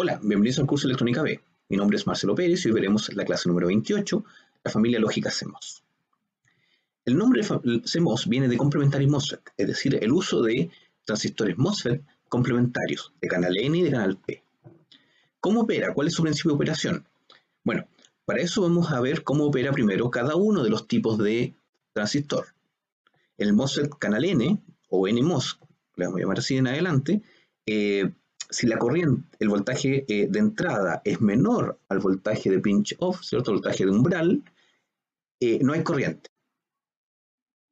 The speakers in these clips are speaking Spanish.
Hola, bienvenidos al curso de Electrónica B. Mi nombre es Marcelo Pérez y hoy veremos la clase número 28, la familia lógica CMOS. El nombre CMOS viene de complementary MOSFET, es decir, el uso de transistores MOSFET complementarios, de canal N y de canal P. ¿Cómo opera? ¿Cuál es su principio de operación? Bueno, para eso vamos a ver cómo opera primero cada uno de los tipos de transistor. El MOSFET canal N, o NMOS, le vamos a llamar así en adelante, si la corriente, el voltaje de entrada es menor al voltaje de pinch off, ¿cierto? El voltaje de umbral, no hay corriente.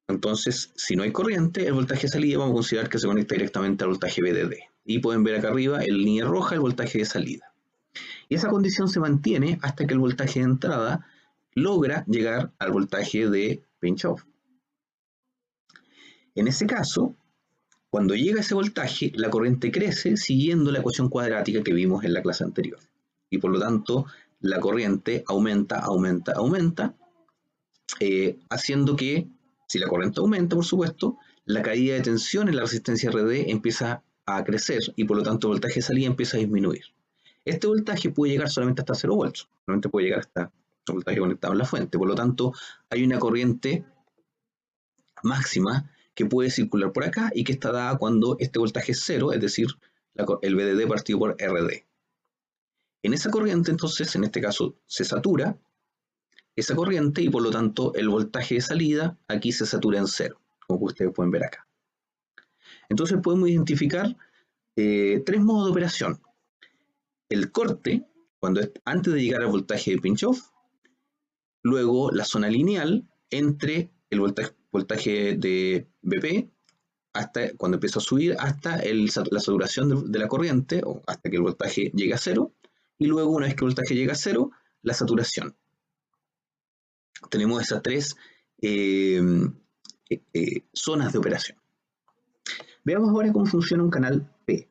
Entonces, si no hay corriente, el voltaje de salida vamos a considerar que se conecta directamente al voltaje VDD. Y pueden ver acá arriba, en línea roja, el voltaje de salida. Y esa condición se mantiene hasta que el voltaje de entrada logra llegar al voltaje de pinch off. En ese caso, cuando llega ese voltaje, la corriente crece siguiendo la ecuación cuadrática que vimos en la clase anterior. Y por lo tanto, la corriente aumenta, haciendo que, si la corriente aumenta, por supuesto, la caída de tensión en la resistencia RD empieza a crecer y por lo tanto el voltaje de salida empieza a disminuir. Este voltaje puede llegar solamente hasta 0 volts, solamente puede llegar hasta el voltaje conectado en la fuente. Por lo tanto, hay una corriente máxima que puede circular por acá y que está dada cuando este voltaje es cero, es decir, el VDD partido por RD. En esa corriente, entonces, en este caso, se satura esa corriente y por lo tanto el voltaje de salida aquí se satura en cero, como ustedes pueden ver acá. Entonces podemos identificar tres modos de operación. El corte, cuando es antes de llegar al voltaje de pinch off, luego la zona lineal entre el voltaje de BP hasta cuando empieza a subir hasta la saturación de la corriente o hasta que el voltaje llegue a cero y luego una vez que el voltaje llega a cero, la saturación. Tenemos esas tres zonas de operación. Veamos ahora cómo funciona un canal P.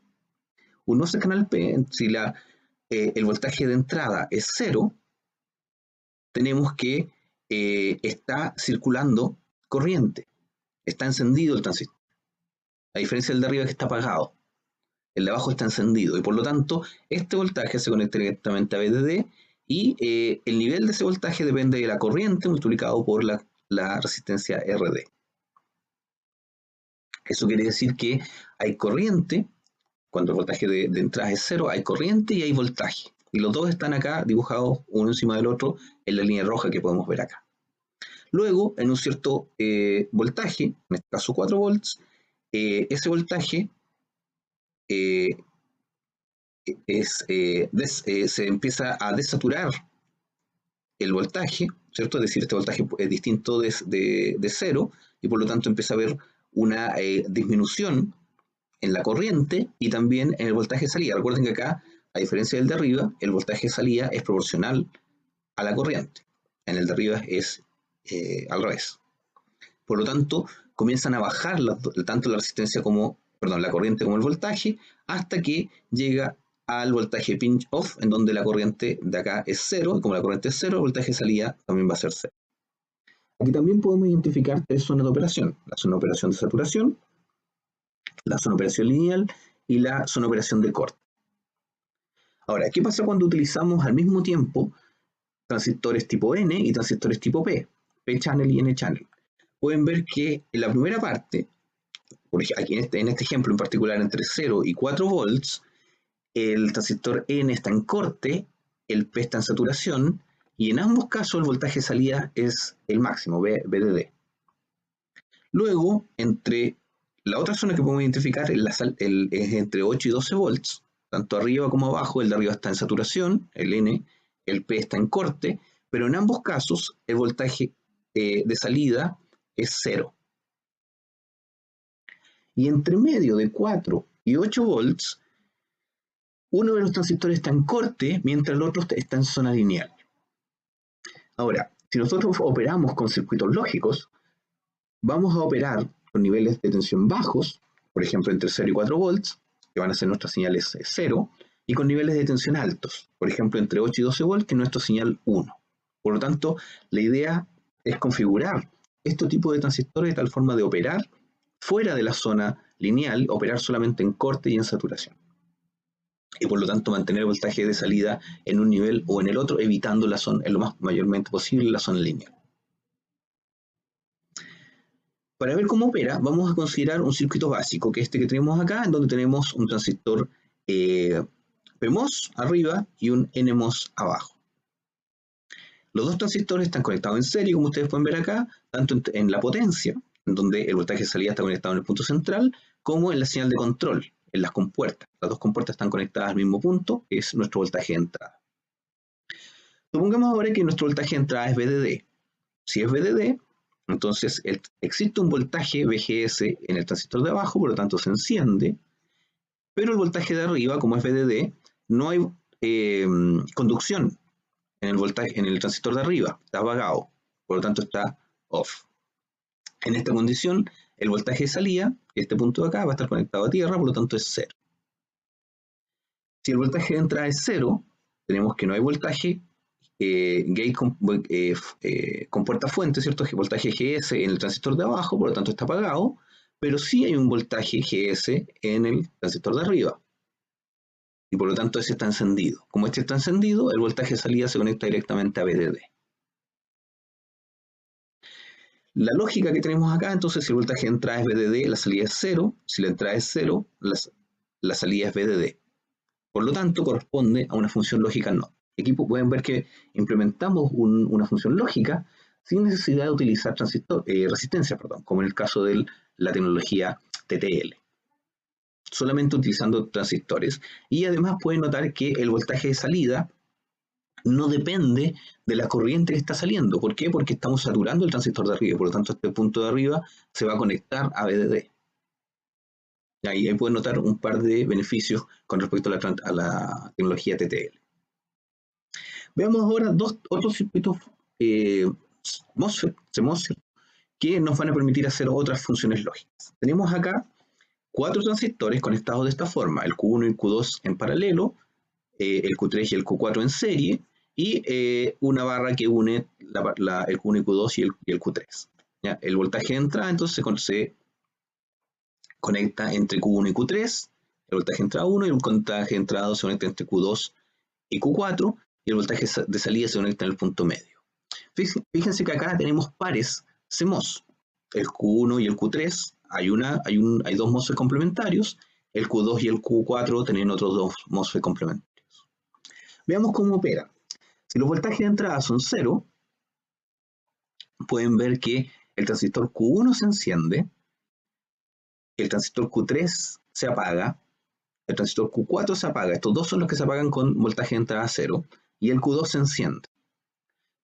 Uno es el canal P, si el voltaje de entrada es cero, tenemos que está circulando corriente, está encendido el transistor. A diferencia del de arriba que está apagado, el de abajo está encendido y por lo tanto este voltaje se conecta directamente a VDD y el nivel de ese voltaje depende de la corriente multiplicado por la resistencia RD. Eso quiere decir que hay corriente, cuando el voltaje de entrada es cero, hay corriente y hay voltaje. Y los dos están acá dibujados uno encima del otro en la línea roja que podemos ver acá. Luego, en un cierto voltaje, en este caso 4 volts, ese voltaje se empieza a desaturar el voltaje, ¿cierto? Es decir, este voltaje es distinto de cero y por lo tanto empieza a haber una disminución en la corriente y también en el voltaje de salida. Recuerden que acá, a diferencia del de arriba, el voltaje de salida es proporcional a la corriente. En el de arriba es al revés. Por lo tanto, comienzan a bajar tanto la resistencia como, la corriente como el voltaje, hasta que llega al voltaje pinch off, en donde la corriente de acá es cero, y como la corriente es cero, el voltaje de salida también va a ser cero. Aquí también podemos identificar tres zonas de operación: la zona de operación de saturación, la zona de operación lineal y la zona de operación de corte. Ahora, ¿qué pasa cuando utilizamos al mismo tiempo transistores tipo N y transistores tipo P? P-channel y N-channel. Pueden ver que en la primera parte, aquí en este ejemplo en particular entre 0 y 4 volts, el transistor N está en corte, el P está en saturación, y en ambos casos el voltaje de salida es el máximo, VDD. Luego, entre la otra zona que podemos identificar es entre 8 y 12 volts, tanto arriba como abajo, el de arriba está en saturación, el N, el P está en corte, pero en ambos casos el voltaje de salida es cero. Y entre medio de 4 y 8 volts, uno de los transistores está en corte, mientras el otro está en zona lineal. Ahora, si nosotros operamos con circuitos lógicos, vamos a operar con niveles de tensión bajos, por ejemplo entre 0 y 4 volts, que van a ser nuestras señales 0, y con niveles de tensión altos, por ejemplo entre 8 y 12 volts, que es nuestra señal 1. Por lo tanto, la idea es configurar este tipo de transistores de tal forma de operar fuera de la zona lineal, operar solamente en corte y en saturación. y por lo tanto mantener el voltaje de salida en un nivel o en el otro, evitando la zona, en lo más mayormente posible la zona lineal. Para ver cómo opera, vamos a considerar un circuito básico, que es este que tenemos acá, en donde tenemos un transistor PMOS arriba y un NMOS abajo. Los dos transistores están conectados en serie, como ustedes pueden ver acá, tanto en la potencia, en donde el voltaje de salida está conectado en el punto central, como en la señal de control, en las compuertas. Las dos compuertas están conectadas al mismo punto, que es nuestro voltaje de entrada. Supongamos ahora que nuestro voltaje de entrada es VDD. Si es VDD, entonces existe un voltaje VGS en el transistor de abajo, por lo tanto se enciende, pero el voltaje de arriba, como es VDD, no hay conducción en el voltaje, en el transistor de arriba, está apagado, por lo tanto está off. En esta condición, el voltaje de salida, este punto de acá, va a estar conectado a tierra, por lo tanto es cero. Si el voltaje de entrada es cero, tenemos que no hay voltaje gate con puerta fuente, ¿cierto? Voltaje GS en el transistor de abajo, por lo tanto está apagado, pero sí hay un voltaje GS en el transistor de arriba. Y por lo tanto ese está encendido. Como este está encendido, el voltaje de salida se conecta directamente a VDD. La lógica que tenemos acá, entonces, si el voltaje de entrada es VDD, la salida es cero. Si la entrada es cero, la salida es VDD. Por lo tanto, corresponde a una función lógica no. Aquí pueden ver que implementamos una función lógica sin necesidad de utilizar resistencia, como en el caso de la tecnología TTL. Solamente utilizando transistores. Y además pueden notar que el voltaje de salida no depende de la corriente que está saliendo. ¿Por qué? Porque estamos saturando el transistor de arriba. Por lo tanto, este punto de arriba se va a conectar a VDD. Ahí pueden notar un par de beneficios con respecto a la tecnología TTL. Veamos ahora otros circuitos MOSFET, que nos van a permitir hacer otras funciones lógicas. Tenemos acá 4 transistores conectados de esta forma, el Q1 y el Q2 en paralelo, el Q3 y el Q4 en serie, y una barra que une el Q1 y Q2 y el Q3. ¿Ya? El voltaje de entrada entonces se conecta entre Q1 y Q3, el voltaje de entrada 1 y el voltaje de entrada 2 se conecta entre Q2 y Q4, y el voltaje de salida se conecta en el punto medio. Fíjense que acá tenemos pares CMOS, el Q1 y el Q3, hay dos MOSFET complementarios, el Q2 y el Q4 tienen otros dos MOSFET complementarios. Veamos cómo opera. Si los voltajes de entrada son 0, pueden ver que el transistor Q1 se enciende, el transistor Q3 se apaga, el transistor Q4 se apaga. Estos dos son los que se apagan con voltaje de entrada 0, y el Q2 se enciende.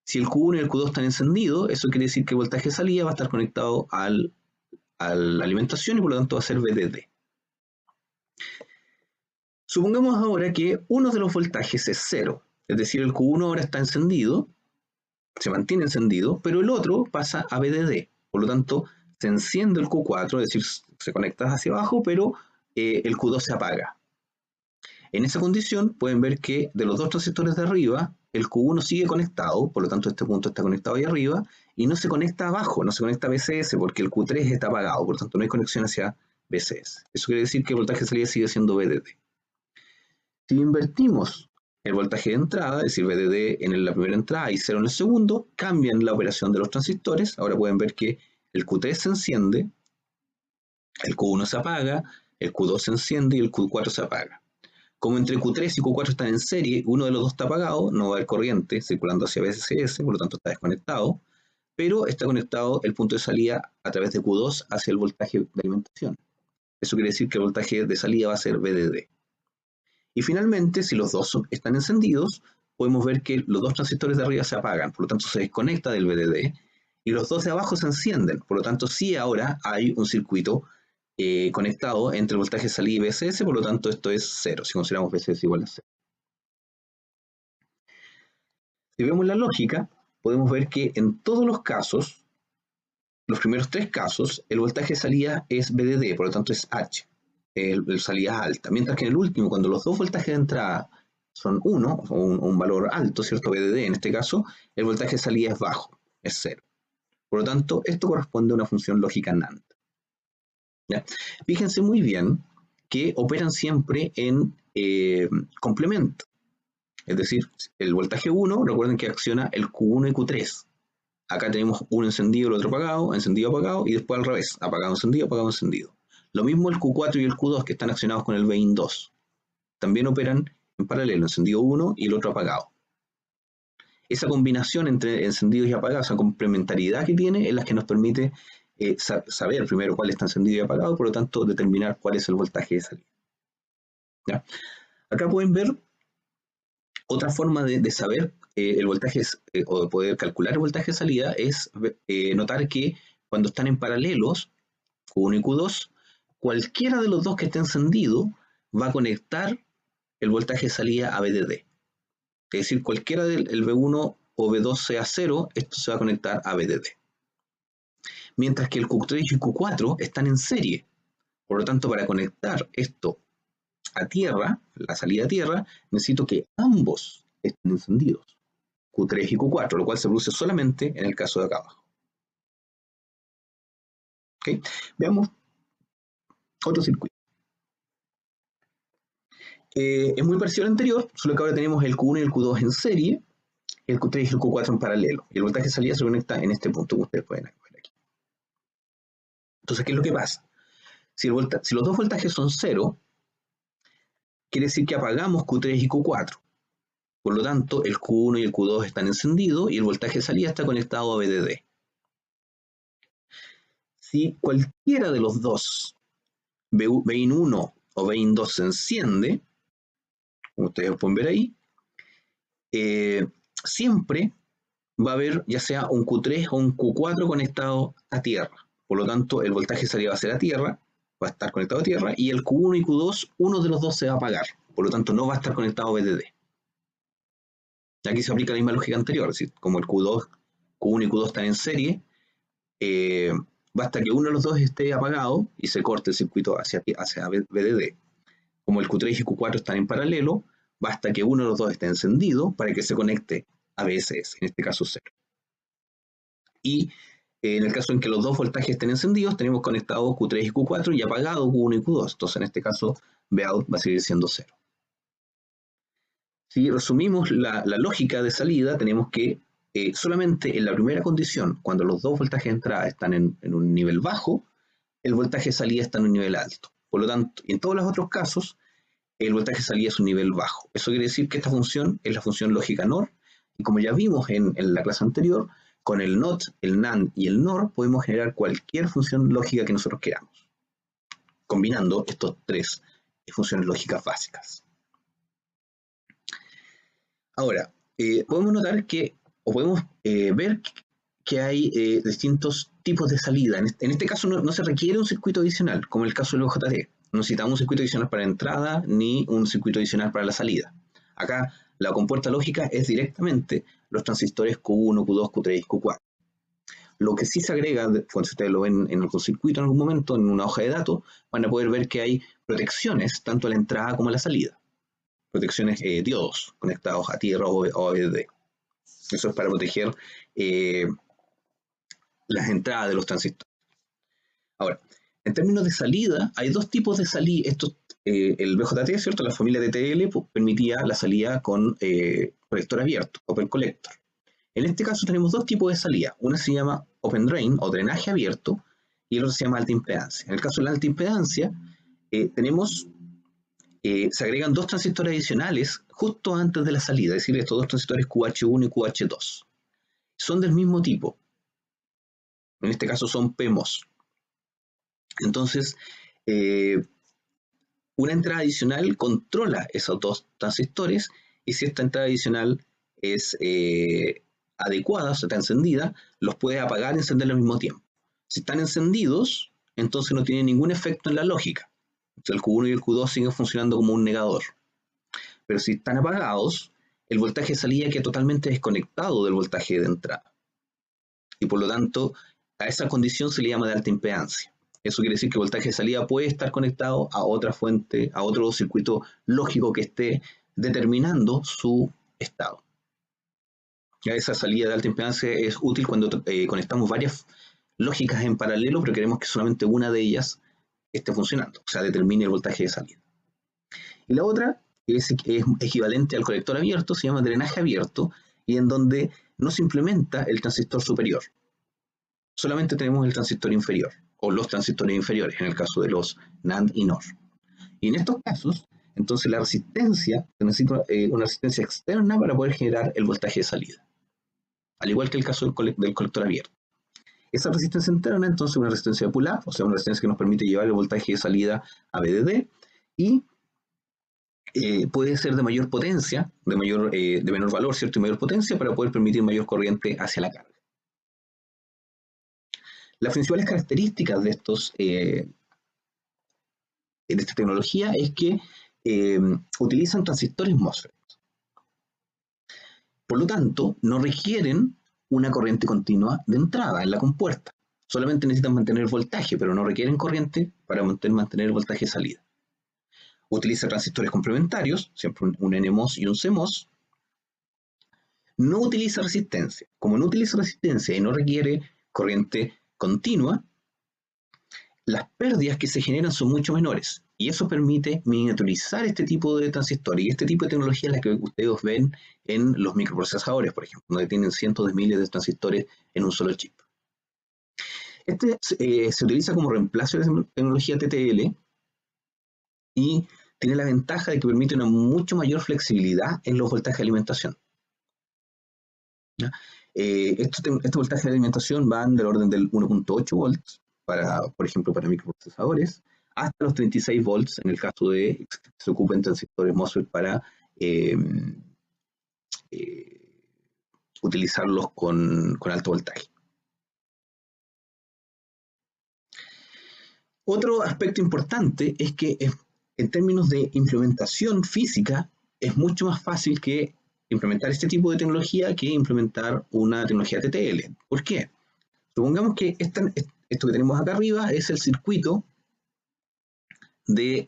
Si el Q1 y el Q2 están encendidos, eso quiere decir que el voltaje de salida va a estar conectado a la alimentación y por lo tanto va a ser VDD. Supongamos ahora que uno de los voltajes es 0, es decir, el Q1 ahora está encendido, se mantiene encendido, pero el otro pasa a VDD. Por lo tanto, se enciende el Q4, es decir, se conecta hacia abajo, pero el Q2 se apaga. En esa condición pueden ver que de los dos transistores de arriba, el Q1 sigue conectado, por lo tanto este punto está conectado ahí arriba, y no se conecta abajo, no se conecta a BCS porque el Q3 está apagado, por lo tanto no hay conexión hacia BCS. Eso quiere decir que el voltaje de salida sigue siendo VDD. Si invertimos el voltaje de entrada, es decir, VDD en la primera entrada y 0 en el segundo, cambian la operación de los transistores. Ahora pueden ver que el Q3 se enciende, el Q1 se apaga, el Q2 se enciende y el Q4 se apaga. Como entre Q3 y Q4 están en serie, uno de los dos está apagado, no va a haber corriente circulando hacia BCS, por lo tanto está desconectado, pero está conectado el punto de salida a través de Q2 hacia el voltaje de alimentación. Eso quiere decir que el voltaje de salida va a ser VDD. Y finalmente, si los dos están encendidos, podemos ver que los dos transistores de arriba se apagan, por lo tanto se desconecta del VDD, y los dos de abajo se encienden, por lo tanto sí ahora hay un circuito conectado entre el voltaje de salida y BCS, por lo tanto esto es 0, si consideramos BCS igual a 0. Si vemos la lógica, podemos ver que en todos los casos, los primeros 3 casos, el voltaje de salida es VDD, por lo tanto es H, el salida es alta, mientras que en el último, cuando los dos voltajes de entrada son 1, o un valor alto, ¿cierto? VDD en este caso, el voltaje de salida es bajo, es 0. Por lo tanto, esto corresponde a una función lógica NAND. ¿Ya? Fíjense muy bien que operan siempre en complementa. Es decir, el voltaje 1, recuerden que acciona el Q1 y Q3. Acá tenemos uno encendido, el otro apagado, y después al revés, apagado, encendido. Lo mismo el Q4 y el Q2 que están accionados con el BIN 2. También operan en paralelo, encendido uno y el otro apagado. Esa combinación entre encendidos y apagados, esa complementariedad que tiene, es la que nos permite saber primero cuál está encendido y apagado, por lo tanto determinar cuál es el voltaje de salida. ¿Ya? Acá pueden ver otra forma de saber el voltaje o de poder calcular el voltaje de salida es notar que cuando están en paralelos, Q1 y Q2, cualquiera de los dos que esté encendido va a conectar el voltaje de salida a VDD. Es decir, cualquiera del V1 o V2 sea 0, esto se va a conectar a VDD. Mientras que el Q3 y Q4 están en serie. Por lo tanto, para conectar esto a tierra, la salida a tierra, necesito que ambos estén encendidos, Q3 y Q4, lo cual se produce solamente en el caso de acá abajo. ¿Okay? Veamos otro circuito. Es muy parecido al anterior, solo que ahora tenemos el Q1 y el Q2 en serie, el Q3 y el Q4 en paralelo. Y el voltaje de salida se conecta en este punto que ustedes pueden ver aquí. Entonces, ¿qué es lo que pasa? Si los dos voltajes son 0, quiere decir que apagamos Q3 y Q4. Por lo tanto, el Q1 y el Q2 están encendidos y el voltaje de salida está conectado a VDD. Si cualquiera de los dos, VIN 1 o VIN 2, se enciende, como ustedes pueden ver ahí, siempre va a haber ya sea un Q3 o un Q4 conectado a tierra. Por lo tanto, el voltaje de salida va a ser a tierra, va a estar conectado a tierra, y el Q1 y Q2, uno de los dos se va a apagar. Por lo tanto, no va a estar conectado a VDD. Aquí se aplica la misma lógica anterior, es decir, como el Q1 y Q2 están en serie, basta que uno de los dos esté apagado y se corte el circuito hacia VDD. Como el Q3 y Q4 están en paralelo, basta que uno de los dos esté encendido para que se conecte a VSS, en este caso 0. Y en el caso en que los dos voltajes estén encendidos, tenemos conectados Q3 y Q4 y apagado Q1 y Q2. Entonces, en este caso, Vout va a seguir siendo 0. Si resumimos la lógica de salida, tenemos que solamente en la primera condición, cuando los dos voltajes de entrada están en un nivel bajo, el voltaje de salida está en un nivel alto. Por lo tanto, en todos los otros casos, el voltaje de salida es un nivel bajo. Eso quiere decir que esta función es la función lógica NOR, y como ya vimos en la clase anterior, con el NOT, el NAND y el NOR podemos generar cualquier función lógica que nosotros queramos, combinando estos tres funciones lógicas básicas. Ahora, podemos notar que, o podemos ver que hay distintos tipos de salida. En este caso no se requiere un circuito adicional, como en el caso del OJT. No necesitamos un circuito adicional para la entrada ni un circuito adicional para la salida. Acá la compuerta lógica es directamente los transistores Q1, Q2, Q3 y Q4. Lo que sí se agrega, cuando ustedes lo ven en algún circuito en algún momento, en una hoja de datos, van a poder ver que hay protecciones tanto a la entrada como a la salida. Protecciones diodos conectados a tierra o a VDD. Eso es para proteger las entradas de los transistores. Ahora, en términos de salida, hay dos tipos de salida. El BJT, ¿cierto? La familia TTL permitía la salida con colector abierto, open collector. En este caso tenemos dos tipos de salida. Una se llama open drain o drenaje abierto y el otro se llama alta impedancia. En el caso de la alta impedancia, se agregan dos transistores adicionales justo antes de la salida, es decir, estos dos transistores QH1 y QH2. Son del mismo tipo. En este caso son PMOS. Entonces, una entrada adicional controla esos dos transistores y si esta entrada adicional es adecuada, o sea, está encendida, los puede apagar y encender al mismo tiempo. Si están encendidos, entonces no tienen ningún efecto en la lógica. Entonces el Q1 y el Q2 siguen funcionando como un negador. Pero si están apagados, el voltaje de salida queda totalmente desconectado del voltaje de entrada. Y por lo tanto, a esa condición se le llama de alta impedancia. Eso quiere decir que el voltaje de salida puede estar conectado a otra fuente, a otro circuito lógico que esté determinando su estado. Ya esa salida de alta impedancia es útil cuando conectamos varias lógicas en paralelo, pero queremos que solamente una de ellas esté funcionando, o sea, determine el voltaje de salida. Y la otra es equivalente al colector abierto, se llama drenaje abierto, y en donde no se implementa el transistor superior. Solamente tenemos el transistor inferior, o los transistores inferiores, en el caso de los NAND y NOR. Y en estos casos, entonces la resistencia, se necesita una resistencia externa para poder generar el voltaje de salida, al igual que el caso del colector abierto. Esa resistencia interna, entonces, una resistencia de pull-up, o sea, una resistencia que nos permite llevar el voltaje de salida a VDD, y puede ser de mayor potencia, de menor valor, ¿cierto? Y mayor potencia para poder permitir mayor corriente hacia la carga. Las principales características de esta tecnología es que utilizan transistores MOSFET. Por lo tanto, no requieren una corriente continua de entrada en la compuerta. Solamente necesitan mantener voltaje, pero no requieren corriente para mantener el voltaje de salida. Utiliza transistores complementarios, siempre un NMOS y un CMOS. No utiliza resistencia. Como no utiliza resistencia y no requiere corriente continua, las pérdidas que se generan son mucho menores. Y eso permite miniaturizar este tipo de transistores. Y este tipo de tecnología es la que ustedes ven en los microprocesadores, por ejemplo, donde tienen cientos de miles de transistores en un solo chip. Se utiliza como reemplazo de la tecnología TTL y tiene la ventaja de que permite una mucho mayor flexibilidad en los voltajes de alimentación. Estos voltajes de alimentación van del orden del 1.8 volts, por ejemplo, para microprocesadores, hasta los 36 volts en el caso de que se ocupen transistores MOSFET para utilizarlos con alto voltaje. Otro aspecto importante es que en términos de implementación física es mucho más fácil que implementar este tipo de tecnología que implementar una tecnología TTL. ¿Por qué? Supongamos que esto que tenemos acá arriba es el circuito de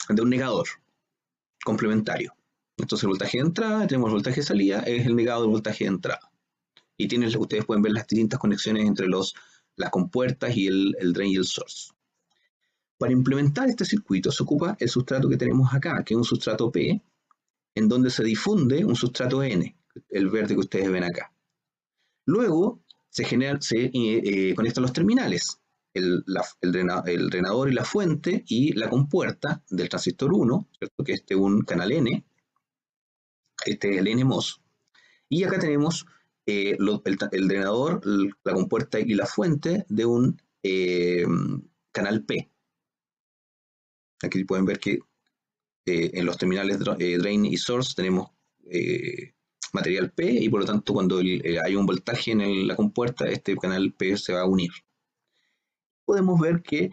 un negador complementario. Entonces el voltaje de entrada, tenemos el voltaje de salida, es el negado del voltaje de entrada. Y ustedes pueden ver las distintas conexiones entre las compuertas y el drain y el source. Para implementar este circuito se ocupa el sustrato que tenemos acá, que es un sustrato P, en donde se difunde un sustrato N, el verde que ustedes ven acá. Luego se conectan los terminales, el drenador y la fuente y la compuerta del transistor 1, ¿cierto? Que este es un canal N, este es el NMOS. Y acá tenemos el drenador, la compuerta y la fuente de un canal P. Aquí pueden ver que en los terminales drain y source tenemos material P y por lo tanto cuando hay un voltaje en la compuerta, este canal P se va a unir. Podemos ver que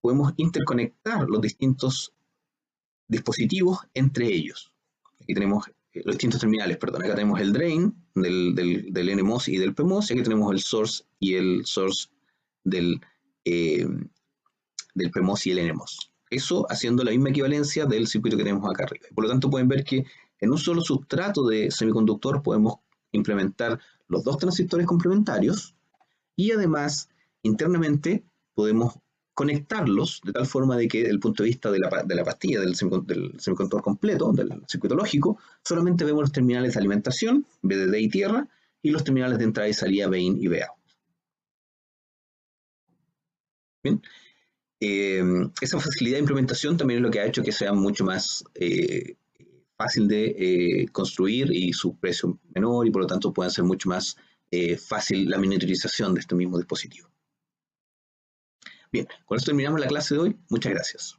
podemos interconectar los distintos dispositivos entre ellos. Aquí tenemos los distintos terminales, perdón. Acá tenemos el drain del NMOS y del PMOS, y aquí tenemos el source y el source del PMOS y el NMOS. Eso haciendo la misma equivalencia del circuito que tenemos acá arriba. Por lo tanto, pueden ver que en un solo sustrato de semiconductor podemos implementar los dos transistores complementarios y además internamente podemos conectarlos de tal forma de que desde el punto de vista de la pastilla del semiconductor completo, del circuito lógico, solamente vemos los terminales de alimentación, VDD y tierra, y los terminales de entrada y salida, VIN y VOUT. Bien. Esa facilidad de implementación también es lo que ha hecho que sea mucho más fácil de construir y su precio menor, y por lo tanto puede ser mucho más fácil la miniaturización de este mismo dispositivo. Bien, con esto terminamos la clase de hoy. Muchas gracias.